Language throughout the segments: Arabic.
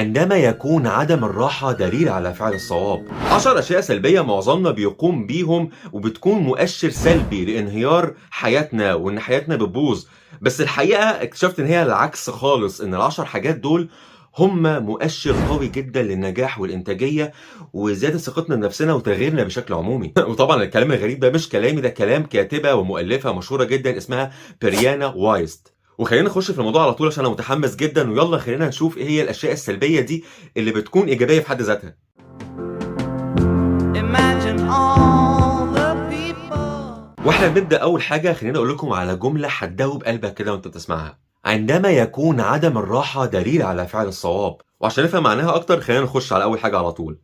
عندما يكون عدم الراحة دليل على فعل الصواب. 10 أشياء سلبية معظمنا بيقوم بيهم وبتكون مؤشر سلبي لانهيار حياتنا وإن حياتنا بتبوظ، بس الحقيقة اكتشفت إن هي العكس خالص، إن ال10 حاجات دول هم مؤشر قوي جدا للنجاح والإنتاجية وزيادة ثقتنا بنفسنا وتغييرنا بشكل عمومي. وطبعا الكلام الغريب ده مش كلامي، ده كلام كاتبة ومؤلفة مشهورة جدا اسمها بريانا وايست. وخلينا نخش في الموضوع على طول عشان انا متحمس جدا، ويلا خلينا نشوف ايه هي الاشياء السلبيه دي اللي بتكون ايجابيه في حد ذاتها. واحنا بنبدا اول حاجه خلينا اقول لكم على جمله هتدوب قلبك كده وانت بتسمعها: عندما يكون عدم الراحه دليل على فعل الصواب. وعشان نفهم معناها اكتر خلينا نخش على اول حاجه على طول.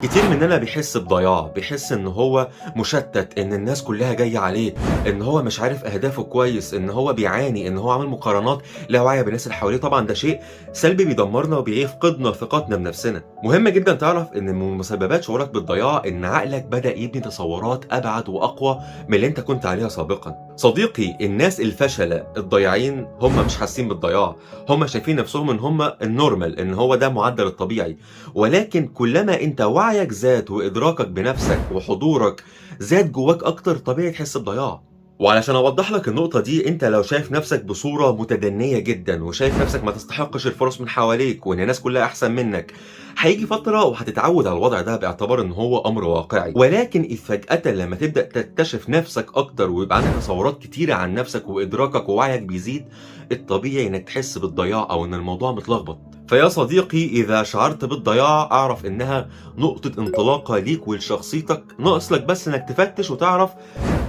كتير مننا بيحس بضياع، بيحس ان هو مشتت، ان الناس كلها جايه عليه، ان هو مش عارف اهدافه كويس، ان هو بيعاني، ان هو عامل مقارنات لا واعيه بالناس اللي حواليه. طبعا ده شيء سلبي بيدمرنا وبيفقدنا ثقتنا بنفسنا. مهم جدا تعرف ان من مسببات شعورك بالضياع ان عقلك بدا يبني تصورات ابعد واقوى من اللي انت كنت عليها سابقا. صديقي، الناس الفشله الضايعين هم مش حاسين بالضياع، هم شايفين نفسهم ان هم النورمال، ان هو ده معدل الطبيعي. ولكن كلما انت وعيك زاد وادراكك بنفسك وحضورك زاد جواك اكتر، طبيعي تحس بضياع. وعلشان اوضح لك النقطة دي، انت لو شايف نفسك بصورة متدنية جدا وشايف نفسك ما تستحقش الفرص من حواليك وان الناس كلها احسن منك، هيجي فترة وهتتعود على الوضع ده باعتبار ان هو امر واقعي. ولكن إذ فجأة لما تبدأ تكتشف نفسك اكتر ويبقى عندك تصورات كتيرة عن نفسك وادراكك ووعيك بيزيد، الطبيعي انك تحس بالضياع او ان الموضوع متلخبط. فيا صديقي، إذا شعرت بالضياع أعرف إنها نقطة انطلاقة ليك ولشخصيتك، ناقص لك بس إنك تفتش وتعرف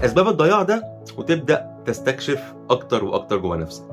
أسباب الضياع ده وتبدأ تستكشف أكتر وأكتر جوا نفسك.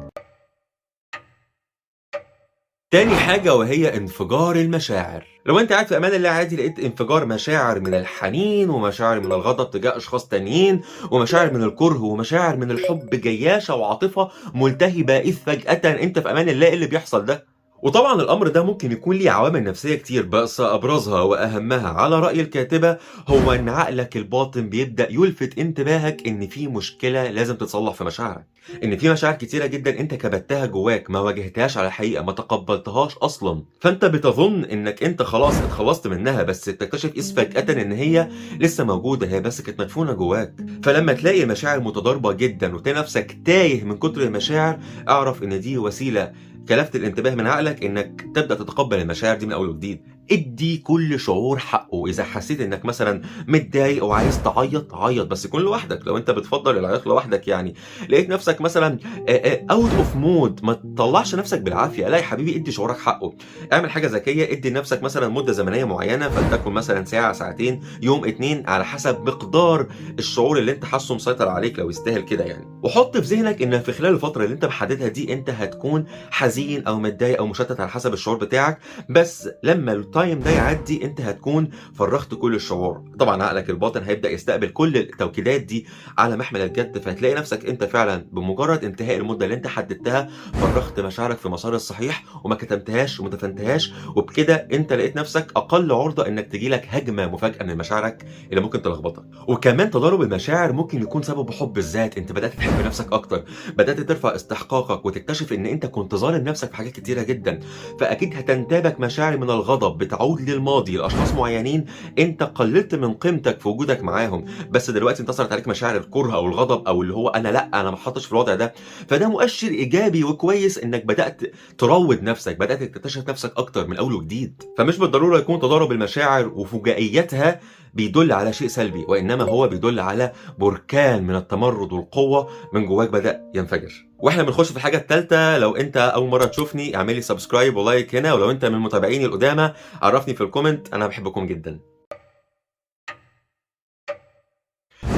تاني حاجة وهي انفجار المشاعر. لو انت قاعد في امان الله عادي لقيت انفجار مشاعر من الحنين ومشاعر من الغضب تجاه اشخاص تانيين ومشاعر من الكره ومشاعر من الحب جياشة وعاطفة ملتهبة، اذ فجأة انت في امان الله، ايه اللي بيحصل ده؟ وطبعا الامر ده ممكن يكون ليه عوامل نفسية كتير، بس ابرزها واهمها على رأي الكاتبة هو ان عقلك الباطن بيبدأ يلفت انتباهك ان في مشكلة لازم تتصلح في مشاعرك، ان في مشاعر كتيرة جدا انت كبتها جواك، ما واجهتهاش على الحقيقة، ما تقبلتهاش اصلا، فانت بتظن انك انت خلاص اتخلصت منها، بس تكتشف إذ فجأة ان هي لسه موجودة، هي بس كانت مدفونة جواك. فلما تلاقي المشاعر متضاربة جدا وتلاقي نفسك تايه من كتر المشاعر، اعرف ان دي وسيلة كلفت الانتباه من عقلك انك تبدا تتقبل المشاعر دي من اول وجديد. ادي كل شعور حقه. اذا حسيت انك مثلا متضايق او عايز تعيط، عيط، بس كن لوحدك لو انت بتفضل العياط لوحدك. يعني لقيت نفسك مثلا اوت اوف مود، ما تطلعش نفسك بالعافيه، لا يا حبيبي، ادي شعورك حقه. اعمل حاجه ذكيه، ادي لنفسك مثلا مده زمنيه معينه، فلتكن مثلا ساعه، ساعتين، يوم، 2، على حسب مقدار الشعور اللي انت حاسه مسيطر عليك لو يستاهل كده يعني. وحط في ذهنك ان في خلال الفتره اللي انت محددها دي انت هتكون حزين او متضايق او مشتت على حسب الشعور بتاعك، بس لما التايم ده يعدي انت هتكون فرغت كل الشعور. طبعا عقلك الباطن هيبدا يستقبل كل التوكيدات دي على محمل الجد، فهتلاقي نفسك انت فعلا بمجرد انتهاء المده اللي انت حددتها فرغت مشاعرك في مسار الصحيح وما كتمتهاش وما دفنتهاش، وبكده انت لقيت نفسك اقل عرضه انك تجيلك هجمه مفاجاه من مشاعرك اللي ممكن تلخبطك. وكمان تضارب المشاعر ممكن يكون سبب حب الذات، انت بدات تحب نفسك اكتر، بدات ترفع استحقاقك وتكتشف ان انت كنت ظالم نفسك في حاجات كتيره جدا، فاكيد هتنتابك مشاعر من الغضب بتعود للماضي لاشخاص معينين انت قللت من قيمتك في وجودك معاهم، بس دلوقتي انتصرت عليك مشاعر الكره او الغضب او اللي هو انا ما حطش في الوضع ده. فده مؤشر ايجابي وكويس انك بدات تروض نفسك، بدات تكتشف نفسك اكتر من اول وجديد. فمش بالضروره يكون تضارب المشاعر وفجائيتها بيدل على شيء سلبي، وانما هو بيدل على بركان من التمرد والقوه من جواك بدا ينفجر. واحنا بنخش في الحاجه الثالثه. لو انت اول مره تشوفني اعمل لي سبسكرايب ولايك هنا، ولو انت من متابعيني القدامى عرفني في الكومنت، انا بحبكم جدا.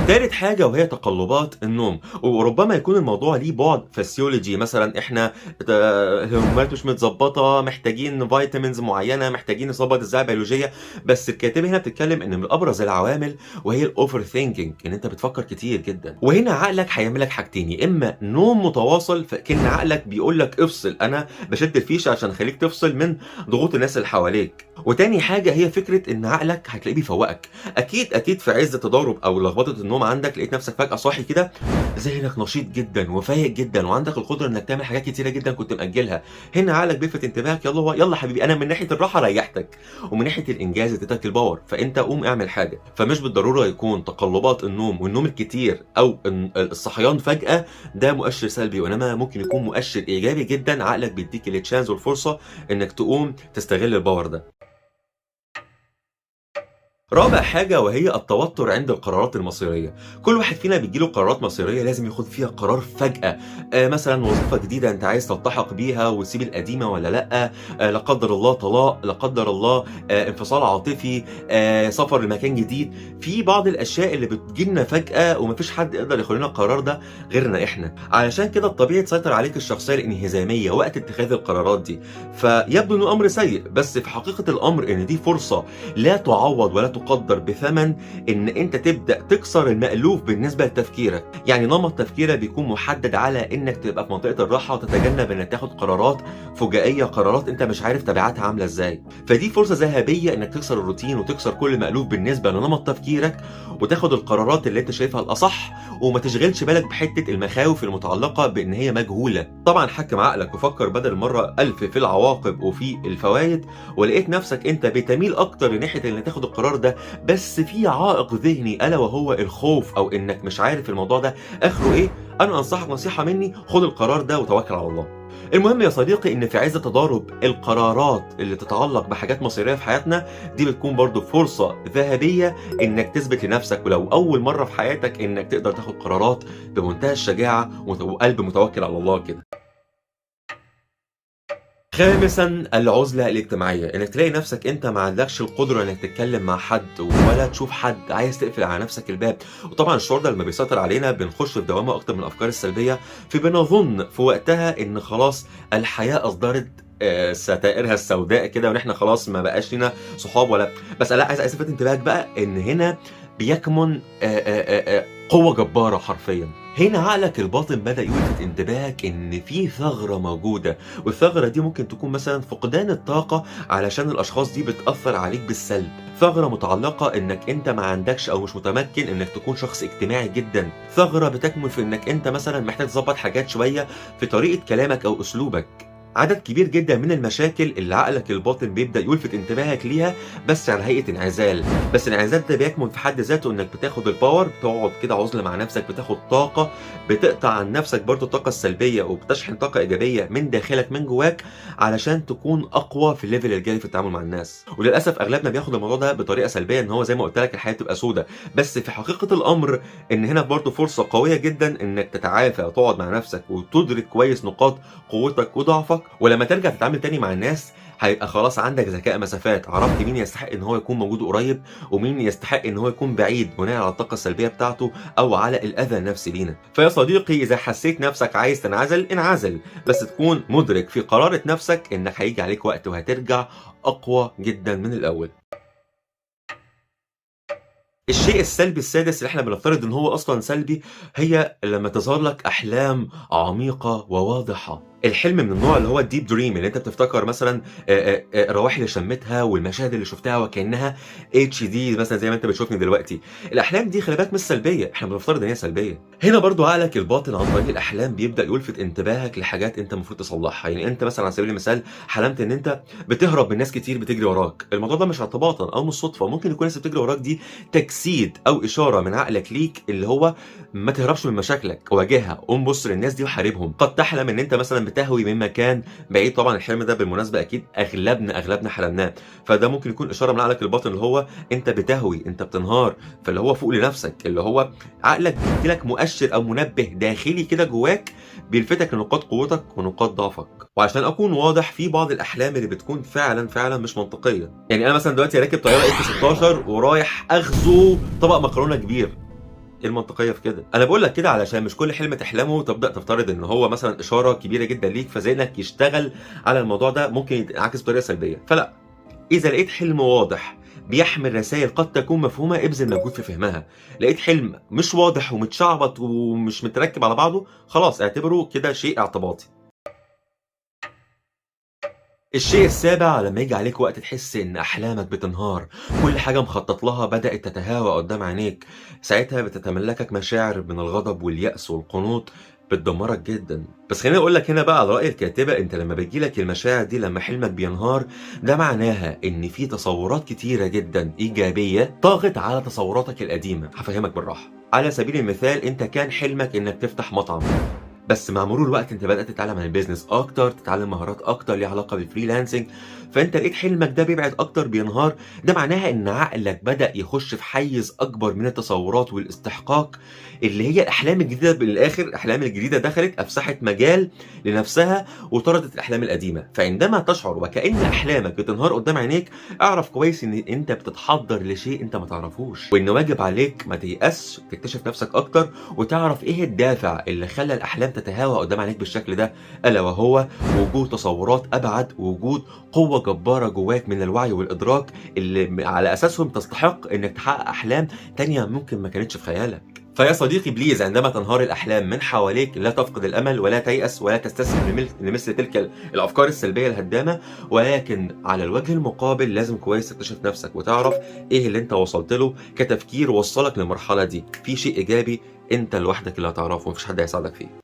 تالت حاجة وهي تقلبات النوم، وربما يكون الموضوع ليه بعد فسيولوجي، مثلا احنا الهرمونات مش متظبطة، محتاجين فيتامينز معينة، محتاجين نظبط الزاوية البيولوجية، بس الكاتبة هنا بتتكلم ان من ابرز العوامل وهي الاوفر ثينكينج، ان انت بتفكر كتير جدا. وهنا عقلك هيعمل لك حاجتين: يا اما نوم متواصل، فكأن عقلك بيقول لك افصل، انا بشد الفيشة عشان اخليك تفصل من ضغوط الناس اللي حواليك، وتاني حاجة هي فكرة إن عقلك هتلاقيه بيفوّقك، أكيد في عِز تضارب أو لخبطة النوم عندك لقيت نفسك فجأة صاحي كده ذهنك نشيط جدًا وفايق جدًا وعندك القدرة إنك تعمل حاجات كتيرة جدًا كنت مأجلها، هنا عقلك بيلفت انتباهك يالّا حبيبي أنا من ناحية الراحة ريّحتك، ومن ناحية الإنجاز اديتك الpower فأنت قوم اعمل حاجة، فمش بالضرورة يكون تقلبات النوم والنوم الكتير أو الصحيان فجأة ده مؤشر سلبي، وإنما ممكن يكون مؤشر إيجابي جدًا عقلك بيديك الchance والفرصة إنك تقوم تستغل الpower ده. رابع حاجة وهي التوتر عند القرارات المصيرية، كل واحد فينا بييجي له قرارات مصيرية لازم ياخد فيها قرار فجأة، مثلًا وظيفة جديدة أنت عايز تلتحق بيها وتسيب القديمة والّا لأ، لا قدر الله طلاق، لا قدر الله انفصال عاطفي، سفر لمكان جديد، في بعض الأشياء اللي بتيجي لنا فجأة وما فيش حد يقدر ياخد لنا القرار ده غيرنا إحنا، علشان كده الطبيعي تسيطر عليك الشخصية الانهزامية وقت اتخاذ القرارات دي، فيبدو إنه أمر سيء، بس في حقيقة الأمر إن دي فرصة لا تعوّض ولا تُقدّر بثمن إن أنت تبدأ تكسر المألوف بالنسبة لتفكيرك، يعني نمط تفكيرك بيكون محدد على إنك تبقى في منطقة الراحة وتتجنب إنك تاخد قرارات فُجائية، قرارات أنت مش عارف تبعاتها عاملة إزاي، فدي فرصة ذهبية إنك تكسر الروتين وتكسر كل مألوف بالنسبة لنمط تفكيرك، وتاخد القرارات اللي أنت شايفها الأصح، وما تشغلش بالك بحتة المخاوف المتعلقة بإن هي مجهولة، طبعًا حكّم عقلك وفكّر بدل المرّة ألف في العواقب وفي الفوايد، ولقيت نفسك أنت بتميل أكتر لناحية إنك تاخد القرار ده، بس في عائق ذهني ألا وهو الخوف أو إنك مش عارف الموضوع ده آخره إيه، أنا أنصحك نصيحة مني خُد القرار ده وتوكّل على الله. المهم يا صديقي إن في عِز تضارب القرارات اللي تتعلق بحاجات مصيرية في حياتنا، دي بتكون برضه فرصة ذهبية إنك تثبت لنفسك ولو أول مرّة في حياتك إنك تقدر تاخد قرارات بمنتهى الشجاعة وقلب متوكّل على الله كده. خامسًا العُزلة الاجتماعية، إنك تلاقي نفسك أنت ما عندكش القدرة إنك تتكلم مع حد ولا تشوف حد، عايز تقفل على نفسك الباب، وطبعًا الشعور ده لمّا بيسيطر علينا بنخش في دوامة أكتر من الأفكار السلبية، فبنظن في وقتها إن خلاص الحياة أصدرت ستائرها السوداء كده وإن إحنا خلاص ما بقاش لينا صحاب ولا بس لأ عايز ألفت انتباهك بقى إن هنا بيكمن قوة جبارة حرفيًا. هنا عقلك الباطن بدأ يلفت انتباهك إن في ثغرة موجودة، والثغرة دي ممكن تكون مثلًا فقدان الطاقة علشان الأشخاص دي بتأثّر عليك بالسلب، ثغرة متعلقة إنك أنت ما عندكش أو مش متمكن إنك تكون شخص اجتماعي جدًا، ثغرة بتكمن في إنك أنت مثلًا محتاج تضبّط حاجات شوية في طريقة كلامك أو أسلوبك. عدد كبير جدًا من المشاكل اللي عقلك الباطن بيبدأ يلفت انتباهك ليها بس على هيئة انعزال، بس الانعزال ده بيكمن في حد ذاته إنك بتاخد الpower بتقعد كده عُزلة مع نفسك، بتاخد طاقة، بتقطع عن نفسك برضه الطاقة السلبية وبتشحن طاقة إيجابية من داخلك من جواك علشان تكون أقوى في الlevel الجاي في التعامل مع الناس، وللأسف أغلبنا بياخد الموضوع ده بطريقة سلبية إن هو زي ما قُلت لك الحياة تبقى سودا، بس في حقيقة الأمر إن هنا برضه فرصة قوية جدًا إنك تتعافى وتقعد مع نفسك وتدرك كويس نقاط قوتك وضعفك، ولمّا ترجع تتعامل تاني مع الناس هيبقى خلاص عندك ذكاء مسافات، عرفت مين يستحق إن هو يكون موجود قريب، ومين يستحق إن هو يكون بعيد بناءً على الطاقة السلبية بتاعته أو على الأذى النفسي لينا. فيا صديقي إذا حسيت نفسك عايز تنعزل، انعزل، بس تكون مدرك في قرارة نفسك إنك هييجي عليك وقت وهترجع أقوى جدًا من الأول. الشيء السلبي السادس اللي إحنا بنفترض إن هو أصلًا سلبي، هي لمّا تظهر لك أحلام عميقة وواضحة. الحلم من النوع اللي هو الdeep dream اللي أنت بتفتكر مثلًا الروائح اللي شميتها والمشاهد اللي شُفتها وكأنها HD مثلًا زي ما أنت بتشوفني دلوقتي. الأحلام دي خلي بالك مش سلبية، إحنا بنفترض إن هي سلبية. هنا برضه عقلك الباطن عن طريق الأحلام بيبدأ يلفت انتباهك لحاجات أنت المفروض تصلحها، يعني أنت مثلًا على سبيل المثال حلمت إن أنت بتهرب من ناس كتير بتجري وراك، الموضوع ده مش اعتباطًا أو مش صدفة، ممكن يكون الناس اللي بتجري وراك دي تجسيد أو إشارة من عقلك ليك اللي هو ما تهربش من مشاكلك، واجهها، قوم بُص للناس دي وحاربهم. قد تحلم إن أنت مثلًا بتهوي من مكان بعيد، طبعًا الحلم ده بالمناسبة أكيد أغلبنا حلمناه، فده ممكن يكون إشارة من عقلك الباطن اللي هو أنت بتهوي، أنت بتنهار، فاللي هو فوق لنفسك، اللي هو عقلك بيدّي لك مؤشر أو منبه داخلي كده جواك بيلفتك لنقاط قوتك ونقاط ضعفك. وعشان أكون واضح في بعض الأحلام اللي بتكون فعلًا مش منطقية، يعني أنا مثلًا دلوقتي راكب طيارة F-16 ورايح أغزو طبق مكرونة كبير. إيه المنطقية في كده؟ أنا باقول لك كده علشان مش كل حلم تحلمه تبدأ تفترض إن هو مثلًا إشارة كبيرة جدًا ليك، فذهنك يشتغل على الموضوع ده ممكن ينعكس بطريقة سلبية، فلأ، إذا لقيت حلم واضح بيحمل رسايل قد تكون مفهومة، ابذل مجهود في فهمها، لقيت حلم مش واضح ومتشعبط ومش متركب على بعضه، خلاص اعتبره كده شيء اعتباطي. الشيء السابع لما يجي عليك وقت تحس إن أحلامك بتنهار، كل حاجة مخطط لها بدأت تتهاوى قدام عينيك، ساعتها بتتملكك مشاعر من الغضب واليأس والقنوط بتدمرك جدا. بس خليني أقول لك هنا بقى على رأي الكاتبة، أنت لما بتجيلك المشاعر دي لما حلمك بينهار، ده معناها إن في تصورات كتيرة جدا إيجابية طاغت على تصوراتك القديمة. هفهمك بالراحة. على سبيل المثال، أنت كان حلمك إنك تفتح مطعم، بس مع مرور الوقت انت بدأت تتعلم عن البيزنس اكتر، تتعلم مهارات اكتر ليها علاقة بالفريلانسنج، فانت لقيت حلمك ده بيبعد اكتر، بينهار. ده معناها ان عقلك بدأ يخش في حيز اكبر من التصورات والاستحقاق، اللي هي الاحلام الجديدة. بالاخر الاحلام الجديدة دخلت افسحت مجال لنفسها وطردت الاحلام القديمة. فعندما تشعر وكأن احلامك بتنهار قدام عينيك، اعرف كويس ان انت بتتحضر لشيء انت ما تعرفوش، وان واجب عليك ما تيأسش، تكتشف نفسك اكتر وتعرف ايه الدافع اللي خلى الاحلام تتهاوى قدام عينيك بالشكل ده، الا وهو وجود تصورات ابعد، ووجود قوه جباره جواك من الوعي والادراك اللي على اساسهم تستحق انك تحقق احلام تانية ممكن ما كانتش في خيالك. فيا صديقي بليز، عندما تنهار الأحلام من حواليك لا تفقد الأمل ولا تيأس ولا تستسلم لمثل تلك الأفكار السلبية الهدامة، ولكن على الوجه المقابل لازم كويس تكتشف نفسك وتعرف إيه اللي أنت وصلت له كتفكير وصلك للمرحلة دي. في شيء إيجابي أنت لوحدك اللي هتعرفه، ومفيش حد هيساعدك فيه.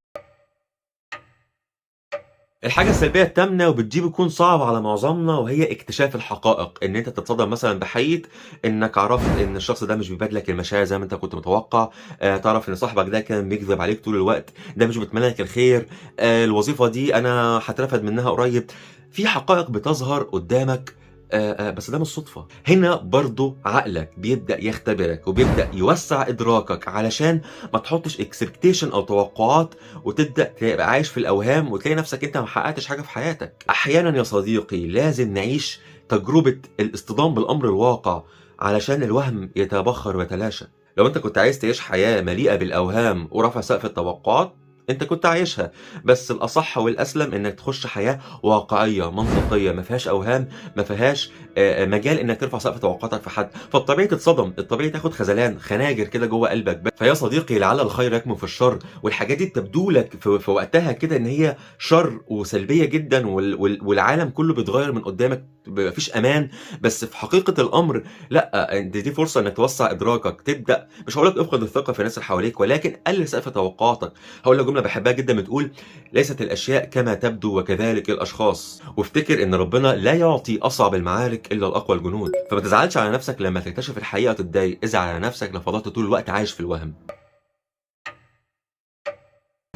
الحاجة السلبية التامنة ودي بتكون صعبة على معظمنا، وهي اكتشاف الحقائق. ان انت تتصدم مثلا بحقيقة انك عرفت ان الشخص ده مش بيبادلك المشاعر زي ما انت كنت متوقع، تعرف ان صاحبك ده كان بيكذب عليك طول الوقت، ده مش بيتمنى لك الخير، الوظيفة دي انا هترفد منها قريب. في حقائق بتظهر قدامك، بس ده مش صدفة. هنا برضو عقلك بيبدأ يختبرك وبيبدأ يوسع إدراكك علشان ما تحطش اكسبكتيشن أو توقعات وتبدأ تبقى عايش في الأوهام وتلاقي نفسك أنت ما حققتش حاجة في حياتك. أحيانا يا صديقي لازم نعيش تجربة الاصطدام بالأمر الواقع علشان الوهم يتبخر ويتلاشى. لو أنت كنت عايز تعيش حياة مليئة بالأوهام ورفع سقف التوقعات، انت كنت عايشها، بس الاصح والاسلم انك تخش حياه واقعيه منطقيه ما فيهاش اوهام، ما فيهاش مجال انك ترفع سقف توقعاتك في حد. فالطبيعي تتصدم، الطبيعي تاخد خذلان خناجر كده جوه قلبك. فيا صديقي لعل الخير يكمن في الشر، والحاجات دي تبدو لك في وقتها كده ان هي شر وسلبيه جدا، والعالم كله بيتغير من قدامك، مفيش امان. بس في حقيقه الامر لا، دي فرصه انك توسع ادراكك، تبدا مش هقول لك افقد الثقه في الناس اللي حواليك، ولكن قلل سقف توقعاتك. هقول لك جمله بحبها جدا بتقول: ليست الاشياء كما تبدو وكذلك الاشخاص. وافتكر ان ربنا لا يعطي اصعب المعارك الا الاقوى الجنود. فما تزعلش على نفسك لما تكتشف الحقيقه وتتضايق، ازعل على نفسك لو فضلت طول الوقت عايش في الوهم.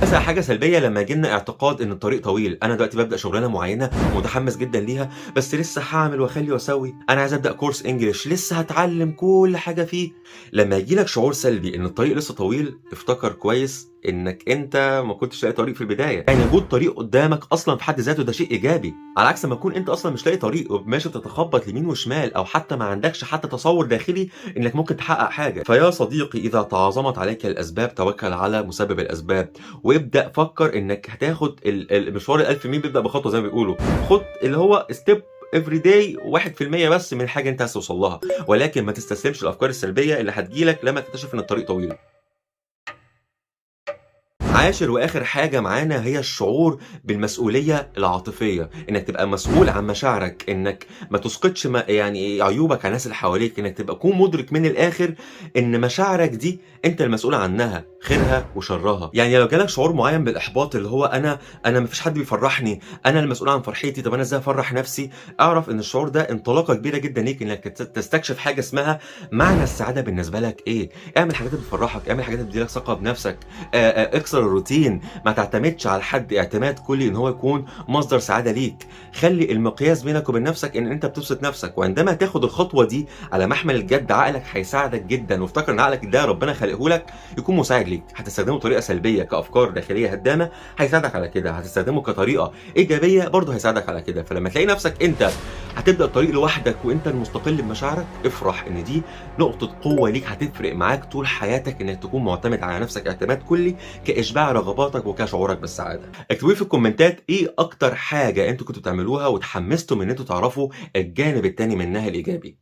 أسوأ حاجة سلبية لما يجيلنا اعتقاد إن الطريق طويل. أنا دلوقتي بابدأ شغلانة معينة ومتحمس جدًا ليها، بس لسه هاعمل وأخلّي وأسوي. أنا عايز أبدأ كورس إنجليش، لسه هاتعلم كل حاجة فيه. لما ييجي لك شعور سلبي إن الطريق لسه طويل، افتكر كويس إنك أنت ما كنتش لاقي طريق في البداية. يعني وجود طريق قدامك أصلًا في حد ذاته ده شيء إيجابي، على عكس ما تكون أنت أصلًا مش لاقي طريق وماشي بتتخبط يمين وشمال، أو حتى ما عندكش حتى تصور داخلي إنك ممكن تحقق حاجة. فيا صديقي، إذا تعاظمت عليك الأسباب توكل على مسبب الأسباب، وابدأ فكر إنك هتاخد المشوار ال1000 ميل بيبدأ بخطوة زي ما بيقولوا. خُد اللي هو step every day 1% بس من حاجة أنت عايز توصل لها، ولكن ما تستسلمش للأفكار السلبية اللي هتيجي لك لما تكتشف إن الطريق طويل. عاشر واخر حاجه معانا هي الشعور بالمسؤوليه العاطفيه، انك تبقى مسؤول عن مشاعرك، انك ما تسقطش يعني عيوبك على الناس اللي حواليك، انك تكون مدرك من الاخر ان مشاعرك دي انت المسؤول عنها، خيرها وشرها. يعني لو جالك شعور معين بالاحباط اللي هو انا ما فيش حد بيفرحني، انا المسؤول عن فرحتي، طب انا ازاي افرح نفسي؟ اعرف ان الشعور ده انطلاقه كبيره جدا ليك انك تستكشف حاجه اسمها معنى السعاده بالنسبه لك ايه. اعمل حاجات بتفرحك، اعمل حاجات بتديلك ثقه بنفسك، اكسر الروتين، ما تعتمدش على حد اعتماد كلي ان هو يكون مصدر سعاده ليك. خلي المقياس بينك وبين نفسك ان انت بتبسط نفسك، وعندما تاخد الخطوه دي على محمل الجد عقلك هيساعدك جدا. وافتكر ان عقلك ده ربنا خلقه لك يكون مساعد ليك. هتستخدمه بطريقه سلبيه كافكار داخليه هدامه هيساعدك على كده، هتستخدمه كطريقه ايجابيه برضه هيساعدك على كده. فلما تلاقي نفسك انت هتبدا الطريق لوحدك وانت المستقل بمشاعرك، افرح ان دي نقطه قوه ليك هتفرق معاك طول حياتك، انك تكون معتمد على نفسك اعتماد كلي كاشباع رغباتك وكشعورك بالسعاده. اكتبوا لي في الكومنتات ايه اكتر حاجه انتوا كنتوا بتعملوها وتحمستوا ان انتوا تعرفوا الجانب التاني منها الايجابي.